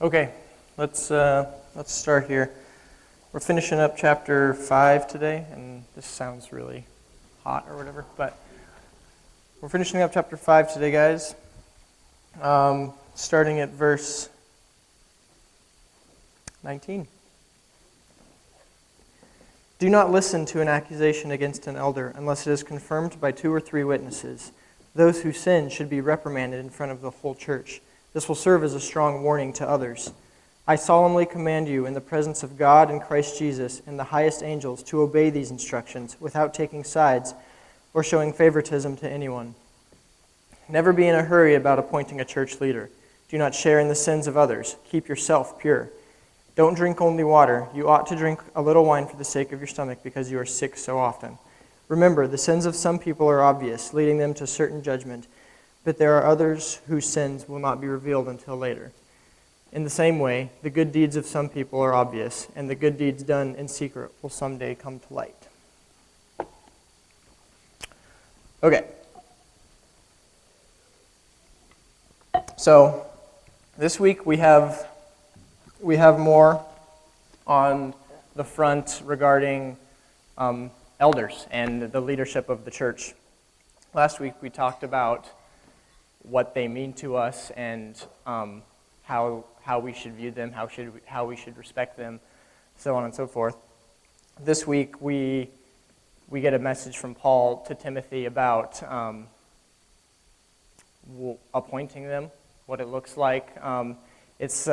Okay, let's start here. We're finishing up chapter 5 today, and this sounds really hot or whatever, but we're finishing up chapter 5 today, guys. Starting at verse 19. Do not listen to an accusation against an elder unless it is confirmed by 2 or 3 witnesses. Those who sin should be reprimanded in front of the whole church. This will serve as a strong warning to others. I solemnly command you in the presence of God and Christ Jesus and the highest angels to obey these instructions without taking sides or showing favoritism to anyone. Never be in a hurry about appointing a church leader. Do not share in the sins of others. Keep yourself pure. Don't drink only water. You ought to drink a little wine for the sake of your stomach because you are sick so often. Remember, the sins of some people are obvious, leading them to certain judgment, but there are others whose sins will not be revealed until later. In the same way, the good deeds of some people are obvious, and the good deeds done in secret will someday come to light. Okay. So, this week we have more on the front regarding elders and the leadership of the church. Last week we talked about what they mean to us and how we should view them, how we should respect them, so on and so forth. This week we get a message from Paul to Timothy about appointing them, what it looks like. It's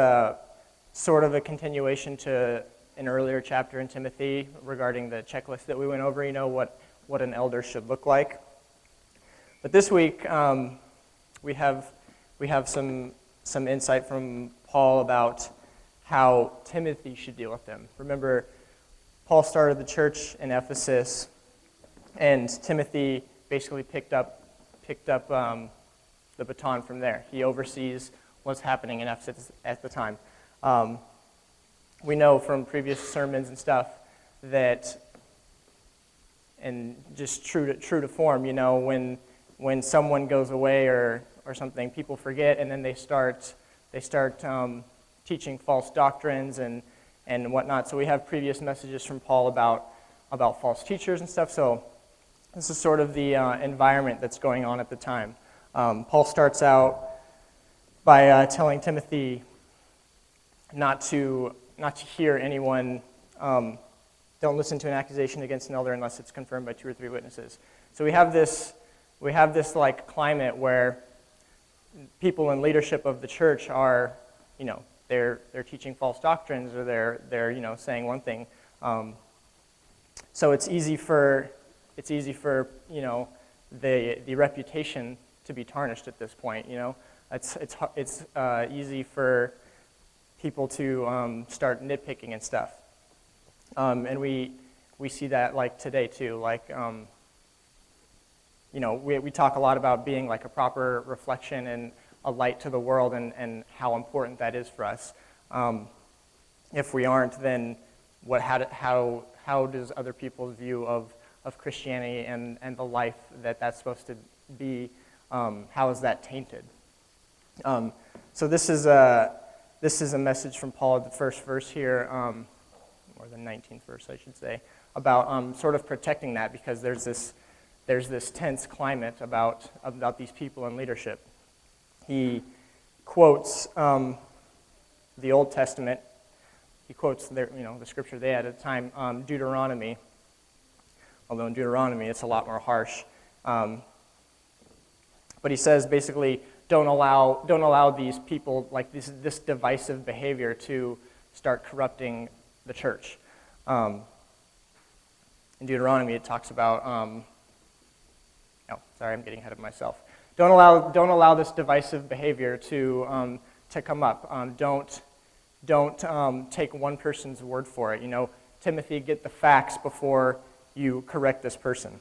sort of a continuation to an earlier chapter in Timothy regarding the checklist that we went over, what an elder should look like. But this week we have some insight from Paul about how Timothy should deal with them. Remember, Paul started the church in Ephesus, and Timothy basically picked up the baton from there. He oversees what's happening in Ephesus at the time. We know from previous sermons and stuff that, and just true to form, when someone goes away or something, people forget, and then they start teaching false doctrines and whatnot. So we have previous messages from Paul about false teachers and stuff. So this is sort of the environment that's going on at the time. Paul starts out by telling Timothy not to hear anyone. Don't listen to an accusation against an elder unless it's confirmed by 2 or 3 witnesses. So we have this like climate where people in leadership of the church are, they're teaching false doctrines, or they're saying one thing. So it's easy for the reputation to be tarnished at this point. It's easy for people to start nitpicking and stuff, and we see that like today too. Like we talk a lot about being like a proper reflection and a light to the world, and how important that is for us. If we aren't, then how does other people's view of Christianity and the life that's supposed to be, how is that tainted? So this is a message from Paul at the first verse here, or the 19th verse, I should say, about sort of protecting that, because there's this tense climate about these people in leadership. He quotes the Old Testament. He quotes the scripture they had at the time, Deuteronomy. Although in Deuteronomy it's a lot more harsh. But he says basically, don't allow these people, like this divisive behavior, to start corrupting the church. In Deuteronomy it talks about. Sorry, I'm getting ahead of myself. Don't allow this divisive behavior to come up. Don't take one person's word for it. Timothy, get the facts before you correct this person.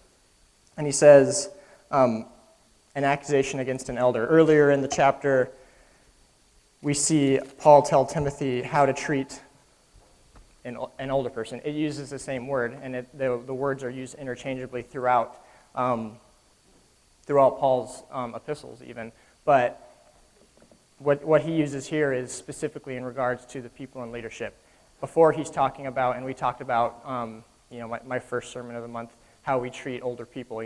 And he says, an accusation against an elder. Earlier in the chapter, we see Paul tell Timothy how to treat an older person. It uses the same word, and the words are used interchangeably throughout Paul's epistles even. But what he uses here is specifically in regards to the people in leadership. Before he's talking about, and we talked about, my first sermon of the month, how we treat older people,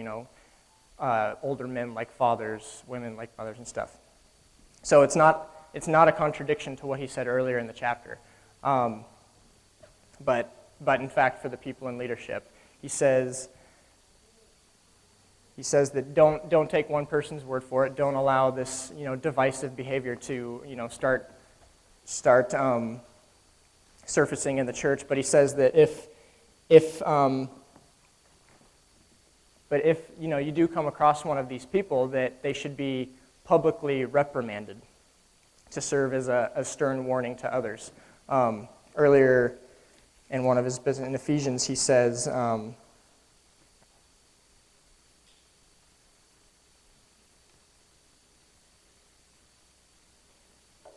older men like fathers, women like mothers and stuff. So it's not a contradiction to what he said earlier in the chapter. But in fact, for the people in leadership, he says that don't take one person's word for it. Don't allow this divisive behavior to start surfacing in the church. But he says that if you do come across one of these people, that they should be publicly reprimanded to serve as a stern warning to others. Earlier in one of his business in Ephesians, he says,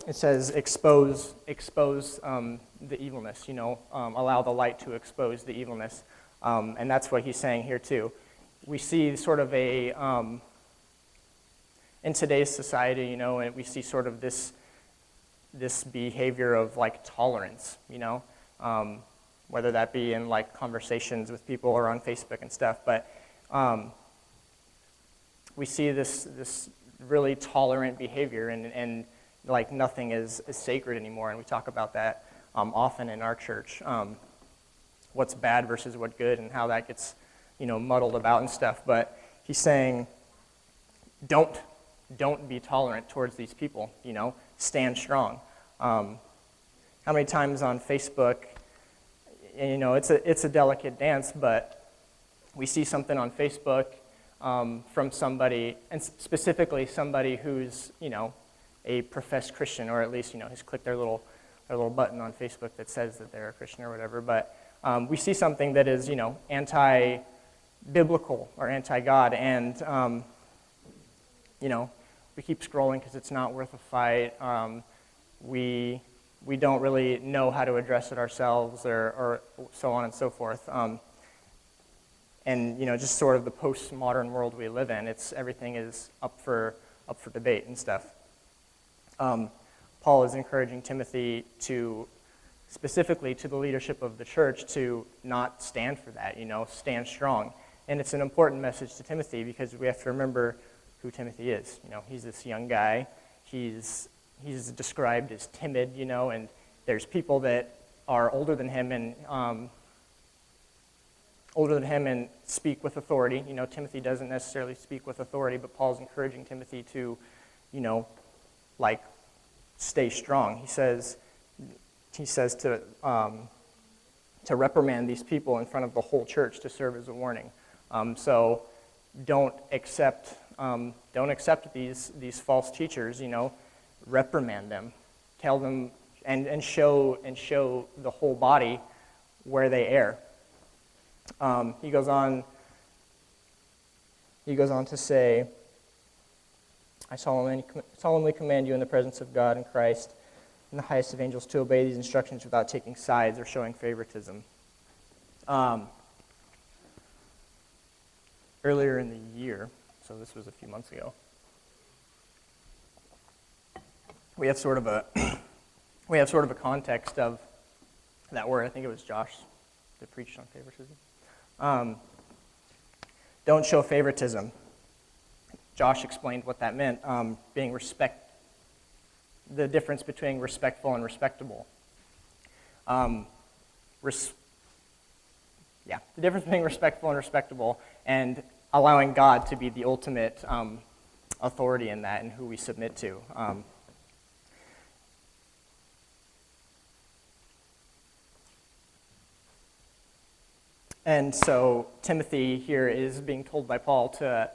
it says expose the evilness, allow the light to expose the evilness. And that's what he's saying here too. We see sort of in today's society, and we see sort of this behavior of like tolerance, whether that be in like conversations with people or on Facebook and stuff. But we see this really tolerant behavior, and like nothing is sacred anymore. And we talk about that often in our church, what's bad versus what's good, and how that gets muddled about and stuff. But he's saying, don't be tolerant towards these people. Stand strong. How many times on Facebook, it's a delicate dance, but we see something on Facebook from somebody, and specifically somebody who's a professed Christian, or at least has clicked their little button on Facebook that says that they're a Christian or whatever. But we see something that is anti-biblical or anti-God, and we keep scrolling because it's not worth a fight. We don't really know how to address it ourselves, or so on and so forth. And just sort of the postmodern world we live in, everything is up for debate and stuff. Paul is encouraging Timothy specifically to the leadership of the church, to not stand for that, stand strong. And it's an important message to Timothy, because we have to remember who Timothy is. He's this young guy. He's described as timid, and there's people that are older than him and speak with authority. Timothy doesn't necessarily speak with authority, but Paul's encouraging Timothy to, stay strong. He says to reprimand these people in front of the whole church to serve as a warning. So don't accept these false teachers. Reprimand them, tell them, and show the whole body where they err. He goes on to say, I solemnly command you in the presence of God and Christ and the highest of angels to obey these instructions without taking sides or showing favoritism. Earlier in the year, so this was a few months ago, we have sort of a context of that word. I think it was Josh that preached on favoritism. Don't show favoritism. Josh explained what that meant, the difference between respectful and respectable. The difference between respectful and respectable, and allowing God to be the ultimate authority in that and who we submit to. And so Timothy here is being told by Paul to,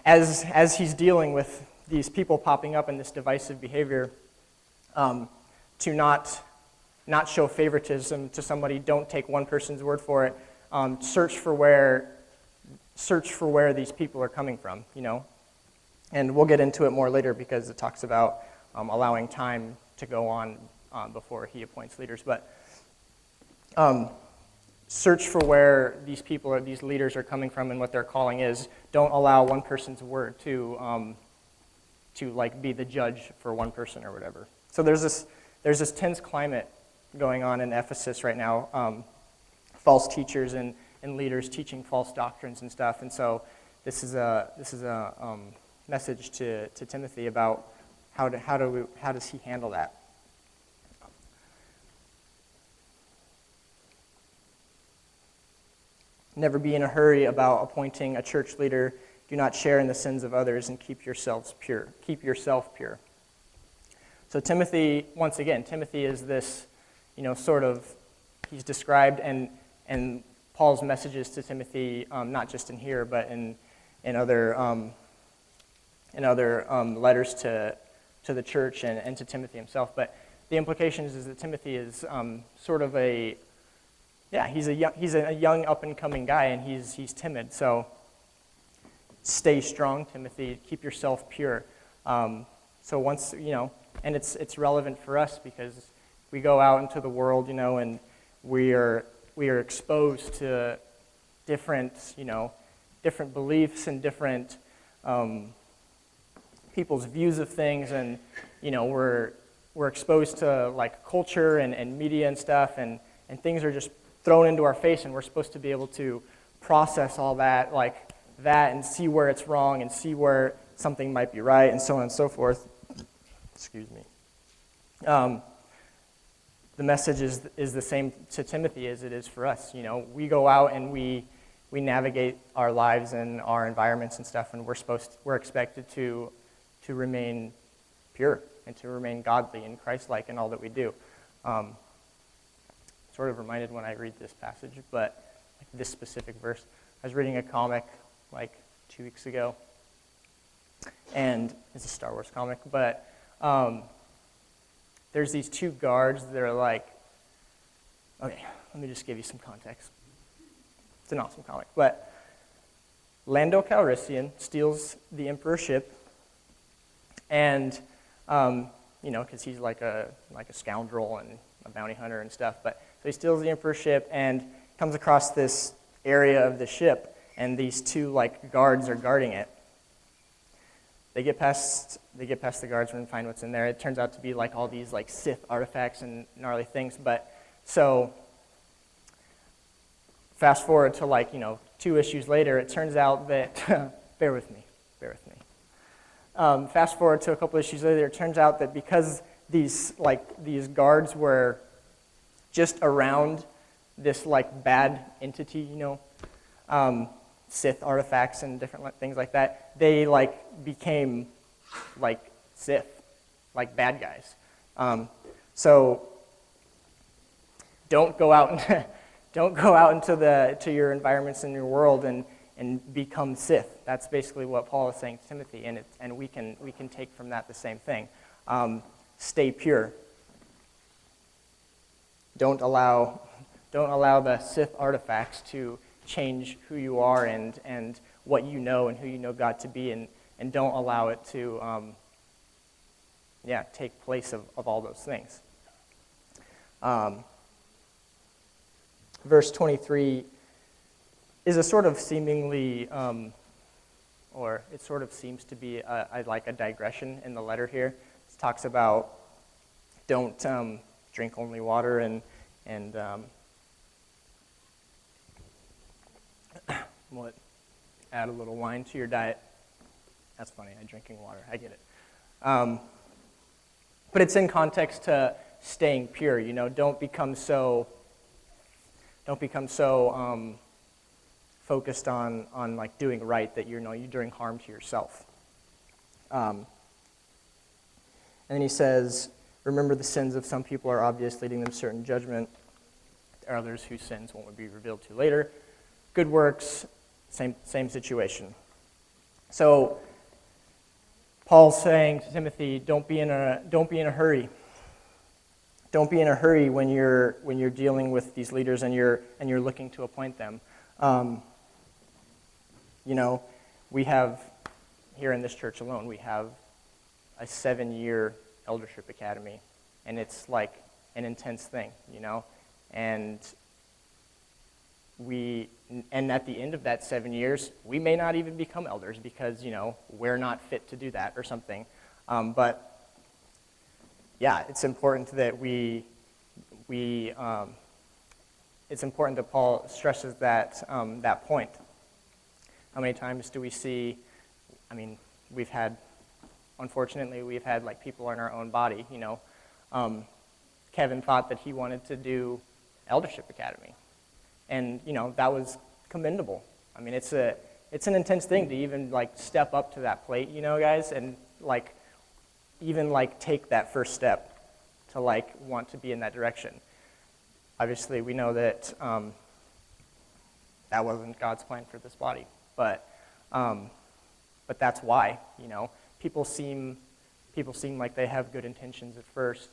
as he's dealing with these people popping up in this divisive behavior, to not show favoritism to somebody. Don't take one person's word for it. Search for where these people are coming from, And we'll get into it more later, because it talks about allowing time to go on before he appoints leaders. But search for where these people or these leaders are coming from and what their calling is. Don't allow one person's word to to like be the judge for one person or whatever. So there's this tense climate going on in Ephesus right now, false teachers and leaders teaching false doctrines and stuff. And so this is a message to Timothy about how does he handle that. Never be in a hurry about appointing a church leader. Do not share in the sins of others, and keep yourselves pure. Keep yourself pure. So Timothy, once again, Timothy is this, sort of, he's described, and Paul's messages to Timothy, not just in here, but in other letters to the church and to Timothy himself. But the implication is that Timothy is sort of he's a young up-and-coming guy, and he's timid. So stay strong, Timothy. Keep yourself pure. So once, and it's relevant for us because we go out into the world, and we are exposed to different beliefs and different people's views of things, and we're exposed to like culture and media and stuff, and things are just thrown into our face, and we're supposed to be able to process all that like that and see where it's wrong and see where something might be right, and so on and so forth. Excuse me. The message is the same to Timothy as it is for us. We go out and we navigate our lives and our environments and stuff, and we're expected to remain pure and to remain godly and Christ-like in all that we do. Sort of reminded when I read this passage, but like this specific verse. I was reading a comic like 2 weeks ago, and it's a Star Wars comic, but there's these two guards that are like, okay, let me just give you some context. It's an awesome comic, but Lando Calrissian steals the Emperor's ship, and because he's like a scoundrel and a bounty hunter and stuff, but so he steals the Emperor's ship and comes across this area of the ship, and these two like guards are guarding it. They get past the guards and find what's in there. It turns out to be like all these like Sith artifacts and gnarly things. But so fast forward to like 2 issues later, it turns out that bear with me. Fast forward to a couple issues later, it turns out that because these guards were just around this like bad entity, Sith artifacts and different things like that, they like became like Sith, like bad guys. So don't go out into your environments in your world and become Sith. That's basically what Paul is saying to Timothy, and we can take from that the same thing. Stay pure. Don't allow the Sith artifacts to change who you are and what you know and who you know God to be, and don't allow it to take place of all those things. Verse 23 is a sort of seemingly, or it sort of seems to be like a digression in the letter here. It talks about don't drink only water and what? Add a little wine to your diet. That's funny, I'm drinking water, I get it. But it's in context to staying pure, don't become so focused on like doing right that you're doing harm to yourself. And then he says, remember the sins of some people are obvious, leading them to certain judgment. There are others whose sins won't be revealed to later. Good works, same situation. So Paul's saying to Timothy, don't be in a hurry. Don't be in a hurry when you're dealing with these leaders and you're looking to appoint them. We have here in this church alone, we have a 7-year eldership academy, and it's like an intense thing, and at the end of that 7 years, we may not even become elders because, we're not fit to do that or something. But yeah, it's important that it's important that Paul stresses that that point. How many times do we see? I mean, unfortunately, we've had like people in our own body. Kevin thought that he wanted to do Eldership Academy, and that was commendable. I mean, it's an intense thing to even like step up to that plate, guys, and like even like take that first step to like want to be in that direction. Obviously, we know that that wasn't God's plan for this body, but that's why, people seem like they have good intentions at first,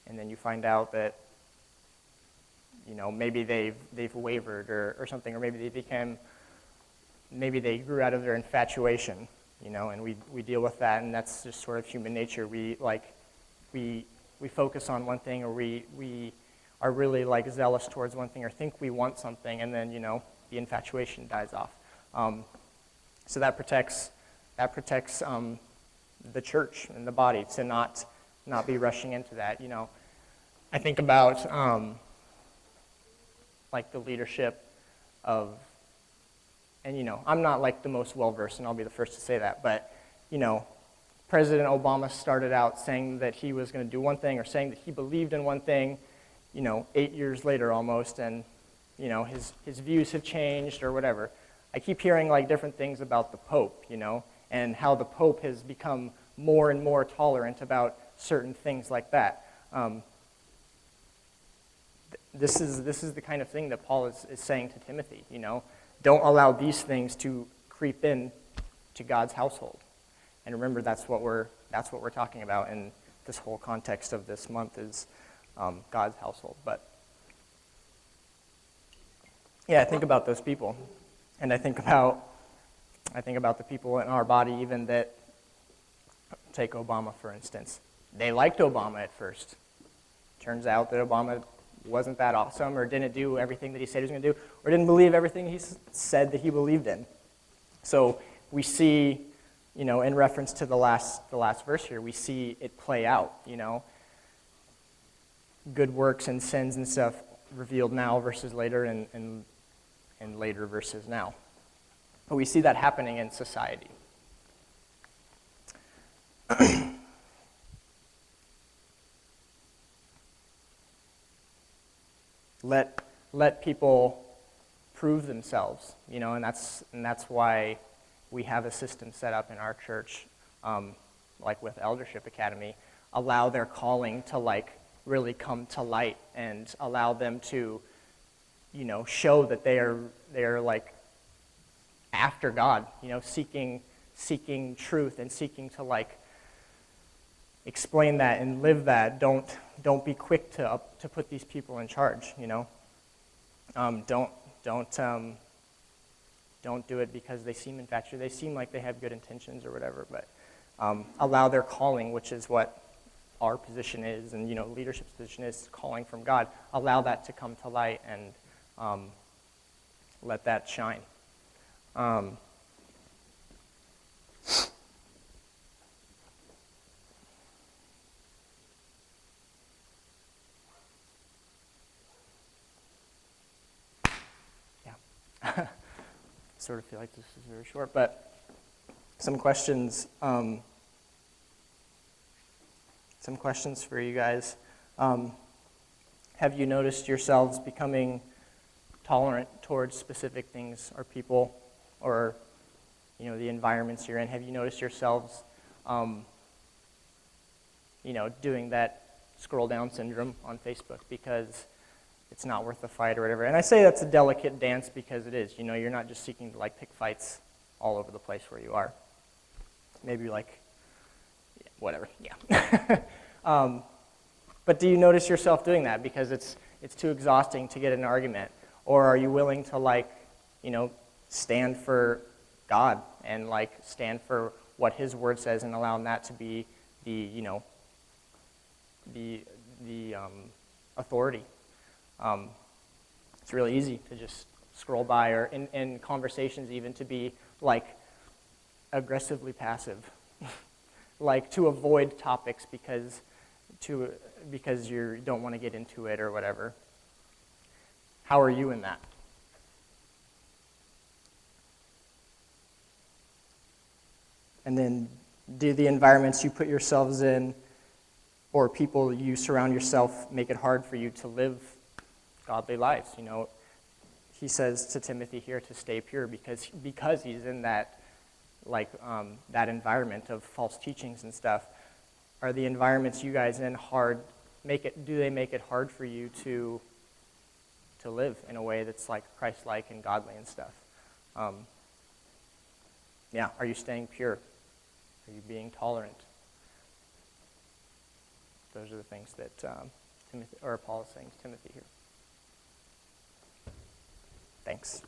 and then you find out that, maybe they've wavered or something, or maybe they grew out of their infatuation, and we deal with that, and that's just sort of human nature. We focus on one thing, or we are really like zealous towards one thing, or think we want something, and then the infatuation dies off. So that protects the church and the body to not be rushing into that. I think about like the leadership of, and I'm not like the most well-versed, and I'll be the first to say that, but President Obama started out saying that he was going to do one thing, or saying that he believed in one thing, 8 years later almost, and his views have changed or whatever. I keep hearing like different things about the Pope, and how the Pope has become more and more tolerant about certain things like that. This is the kind of thing that Paul is saying to Timothy. Don't allow these things to creep in to God's household. And remember, that's what we're talking about, and this whole context of this month is God's household. But yeah, I think about those people, and I think about the people in our body, even that, take Obama for instance. They liked Obama at first. Turns out that Obama wasn't that awesome, or didn't do everything that he said he was going to do, or didn't believe everything he said that he believed in. So we see, in reference to the last verse here, we see it play out, good works and sins and stuff revealed now versus later, and later versus now. But we see that happening in society. Let people prove themselves, and that's why we have a system set up in our church, like with Eldership Academy, allow their calling to like really come to light, and allow them to, show that they are like after God, seeking truth, and seeking to like explain that and live that. Don't be quick to put these people in charge. Don't do it because they seem infatuated. They seem like they have good intentions or whatever, but allow their calling, which is what our position is, and leadership's position is, calling from God. Allow that to come to light, and let that shine. Sort of feel like this is very short, but some questions for you guys. Have you noticed yourselves becoming tolerant towards specific things or people, or the environments you're in? Have you noticed yourselves doing that scroll down syndrome on Facebook because it's not worth the fight or whatever? And I say that's a delicate dance because it is. You're not just seeking to like pick fights all over the place where you are. Maybe like, whatever, yeah. But do you notice yourself doing that because it's too exhausting to get in an argument? Or are you willing to like, stand for God and like stand for what His Word says, and allowing that to be the authority? It's really easy to just scroll by, or in conversations even to be like aggressively passive. like to avoid topics because you don't want to get into it or whatever. How are you in that? And then do the environments you put yourselves in or people you surround yourself make it hard for you to live godly lives? You know, he says to Timothy here to stay pure because he's in that that environment of false teachings and stuff. Are the environments you guys in hard? Do they make it hard for you to live in a way that's like Christ-like and godly and stuff? Yeah, are you staying pure? Are you being tolerant? Those are the things that Paul is saying to Timothy here. Thanks.